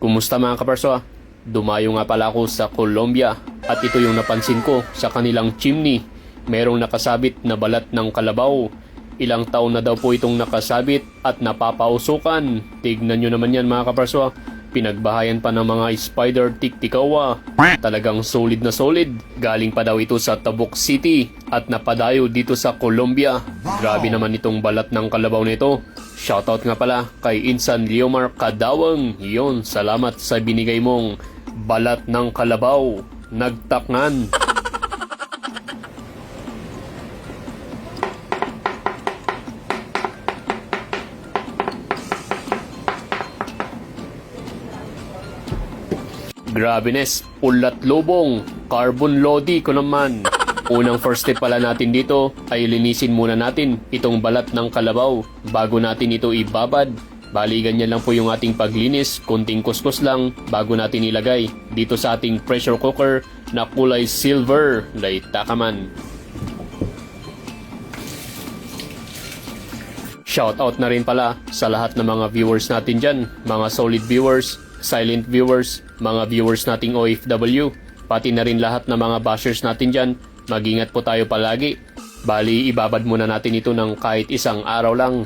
Kumusta mga kaparso? Dumayo nga pala ako sa Colombia at ito yung napansin ko sa kanilang chimney. Merong nakasabit na balat ng kalabaw. Ilang taon na daw po itong nakasabit at napapausukan. Tignan nyo naman yan mga kaparso. Pinagbahayan pa ng mga spider tiktikawa. Talagang solid na solid. Galing pa daw ito sa Tabuk City at napadayo dito sa Colombia. Grabe naman itong balat ng kalabaw nito. Shoutout nga pala kay Insan Leomar Kadawang. Yon, salamat sa binigay mong balat ng kalabaw. Nagtakngan. Grabe Nes, ulat lubong, carbon lodi ko naman. Unang first step pala natin dito ay linisin muna natin itong balat ng kalabaw bago natin ito ibabad. Bali ganyan lang po yung ating paglinis, konting kuskus lang bago natin ilagay dito sa ating pressure cooker na kulay silver. Laita ka man. Shoutout na rin pala sa lahat ng mga viewers natin dyan, mga solid viewers, silent viewers, mga viewers nating OFW, pati na rin lahat ng mga bashers natin dyan. Mag-ingat po tayo palagi. Bali, ibabad muna natin ito ng kahit isang araw lang.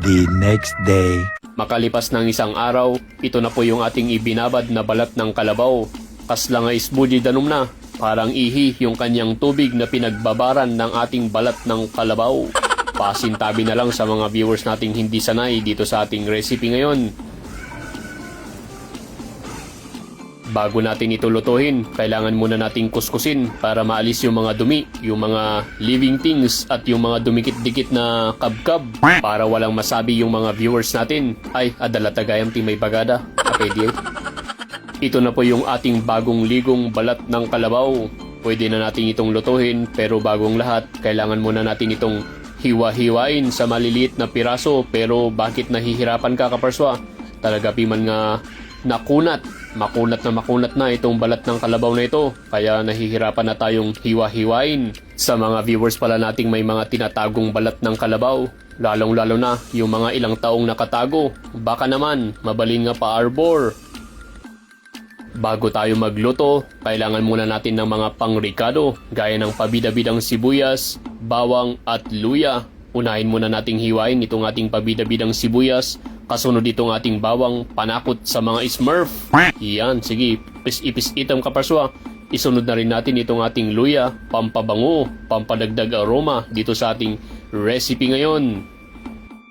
The next day. Makalipas ng isang araw, ito na po yung ating ibinabad na balat ng kalabaw. Kasla nga isbuji danum na, parang ihi yung kanyang tubig na pinagbabaran ng ating balat ng kalabaw. Pasintabi na lang sa mga viewers nating hindi sanay dito sa ating recipe ngayon. Bago natin ito lutuhin, kailangan muna nating kuskusin para maalis yung mga dumi, yung mga living things at yung mga dumikit-dikit na kabkab para walang masabi yung mga viewers natin. Ay, adala tagayang timay bagada. Okay, di. Ito na po yung ating bagong ligong balat ng kalabaw. Pwede na natin itong lutuhin pero bagong lahat, kailangan muna natin itong hiwa-hiwain sa maliliit na piraso. Pero bakit nahihirapan ka kaparswa? Talaga piman nga nakunat. Makunat na itong balat ng kalabaw na ito. Kaya nahihirapan na tayong hiwa-hiwain. Sa mga viewers pala nating may mga tinatagong balat ng kalabaw. Lalong-lalo na yung mga ilang taong nakatago. Baka naman, mabalin nga pa-arbor. Bago tayo magluto, kailangan muna natin ng mga pangrikado. Gaya ng pabida-bidang sibuyas, bawang at luya. Unahin muna nating hiwain itong ating pabida-bidang sibuyas. Kasunod itong ating bawang, panakot sa mga smurf. Iyan, sige, ipis itam kaparswa. Isunod na rin natin itong ating luya, pampabango, pampadagdag aroma dito sa ating recipe ngayon.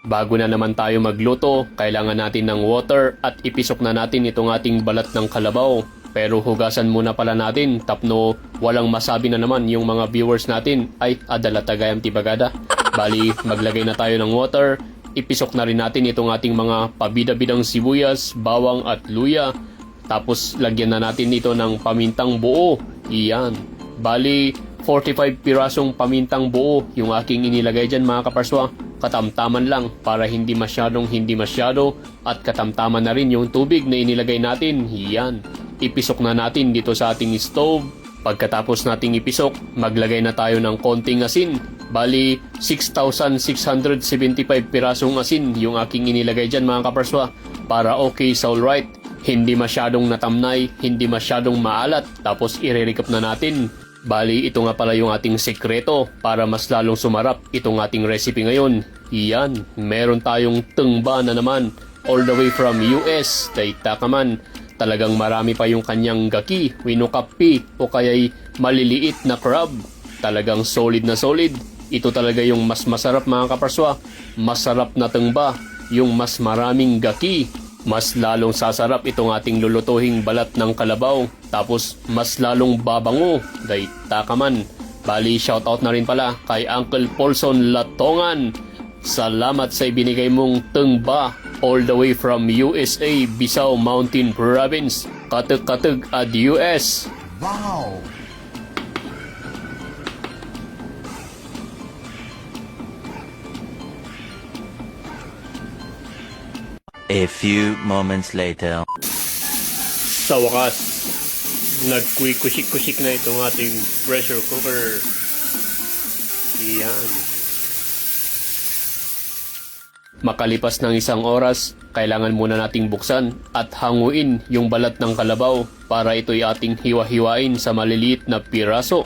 Bago na naman tayo magluto, kailangan natin ng water at ipisok na natin itong ating balat ng kalabaw. Pero hugasan muna pala natin, tapno walang masabi na naman yung mga viewers natin. Ay, adala tagayang tibagada. Bali, maglagay na tayo ng water. Ipisok na rin natin itong ating mga pabida-bidang sibuyas, bawang at luya. Tapos lagyan na natin ito ng pamintang buo. Iyan. Bali, 45 pirasong pamintang buo yung aking inilagay dyan mga kaparswa. Katamtaman lang para hindi masyado at katamtaman na rin yung tubig na inilagay natin. Iyan. Ipisok na natin dito sa ating stove. Pagkatapos nating ipisok, maglagay na tayo ng konting asin. Bali, 6,675 pirasong asin yung aking inilagay dyan mga kaparswa. Para okay sa alright. Hindi masyadong natamnay, hindi masyadong maalat. Tapos i-recap na natin. Bali, ito nga pala yung ating sekreto para mas lalong sumarap itong ating recipe ngayon. Iyan, meron tayong tengba na naman. All the way from US. Daita ka man. Talagang marami pa yung kanyang gaki, winukapi o kaya'y maliliit na crab. Talagang solid na solid. Ito talaga yung mas masarap mga kaparswa. Masarap na tengba, yung mas maraming gaki. Mas lalong sasarap itong ating lulutuhing balat ng kalabaw. Tapos mas lalong babango. Daita ka man. Bali, shoutout na rin pala kay Uncle Paulson Latongan. Salamat sa ibinigay mong tengba all the way from USA, Bisao Mountain Province. Katug-katug at US. Wow! A few moments later. Sa wakas, nagkuy-kusik-kusik na itong ating pressure cooker. Iyan. Makalipas ng isang oras, kailangan muna nating buksan at hanguin yung balat ng kalabaw para ito'y ating hiwa-hiwain sa maliliit na piraso.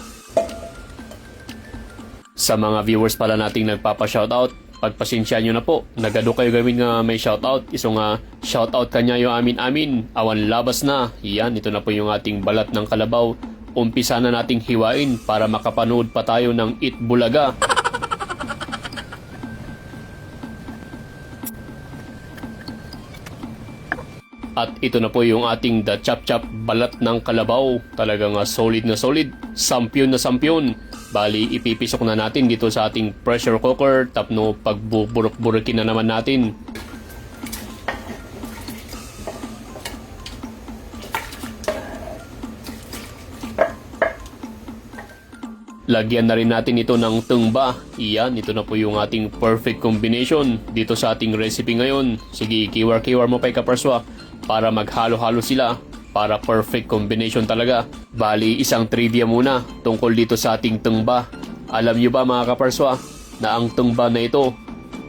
Sa mga viewers pala nating nagpapa-shoutout, pagpasensya nyo na po. Nagado kayo gawin nga may shoutout. Iso nga shoutout kanya yung amin. Awan labas na. Yan, ito na po yung ating balat ng kalabaw. Umpisa na nating hiwain para makapanood pa tayo ng Eat Bulaga. At ito na po yung ating The Chop Chop balat ng kalabaw. Talagang solid na solid. Sampyon na sampyon. Bali, ipipisok na natin dito sa ating pressure cooker. Tapno, pagbuburok-burukin na naman natin. Lagyan na rin natin ito ng tungba. Iyan, ito na po yung ating perfect combination dito sa ating recipe ngayon. Sige, kiwar-kiwar mo pa kaparswa para maghalo-halo sila. Para perfect combination talaga. Bali, isang trivia muna tungkol dito sa ating tungba. Alam nyo ba mga kaparswa na ang tungba na ito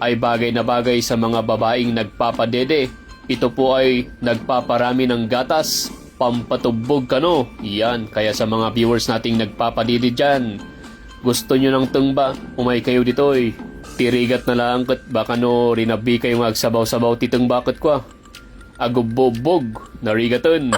ay bagay na bagay sa mga babaeng nagpapadede. Ito po ay nagpaparami ng gatas, pampatubog kano. Yan, kaya sa mga viewers nating nagpapadede dyan, gusto nyo ng tungba, umay kayo dito eh. Tirigat na lang kat baka no rinabi kayo magsabaw-sabaw titong bakit kwa. Agubobog, narigaton.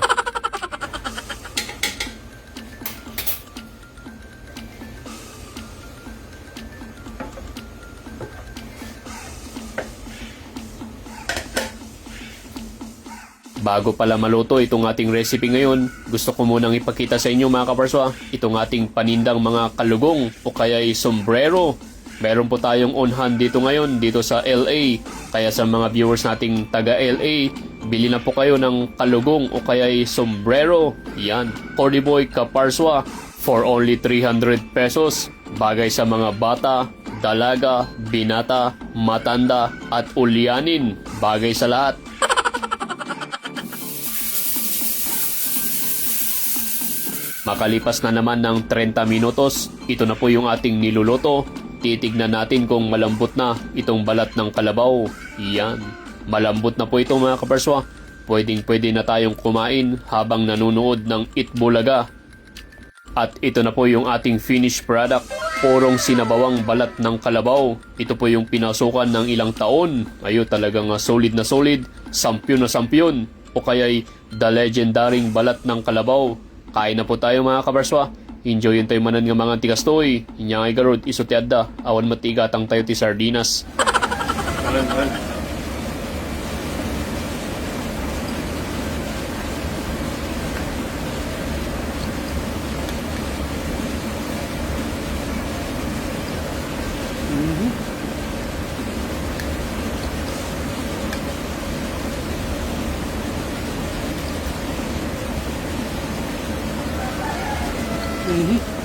Bago pala maluto itong ating recipe ngayon, gusto ko munang ipakita sa inyo mga kaparswa, itong ating panindang mga kalugong o kaya'y sombrero. Meron po tayong on hand dito ngayon dito sa LA. Kaya sa mga viewers nating taga LA, bili na po kayo ng kalugong o kaya'y sombrero. Yan, Cordy Boy Kaparswa for only 300 pesos. Bagay sa mga bata, dalaga, binata, matanda at ulyanin. Bagay sa lahat. Makalipas na naman ng 30 minutos, ito na po yung ating niluluto. Titignan natin kung malambot na itong balat ng kalabaw. Yan, malambot na po ito mga kaparswa. Pwedeng-pwede na tayong kumain habang nanonood ng Eat Bulaga. At ito na po yung ating finished product. Purong sinabawang balat ng kalabaw. Ito po yung pinasukan ng ilang taon. Ayun, talagang solid na solid. Sampyon na sampyon. O kaya'y the legendaring balat ng kalabaw. Kain na po tayo mga kabarswa. Enjoy tayo manan nga mga tigastoy. Inyangay garod isotiada. Awan matigatang tayo ti sardinas. Mm-hmm.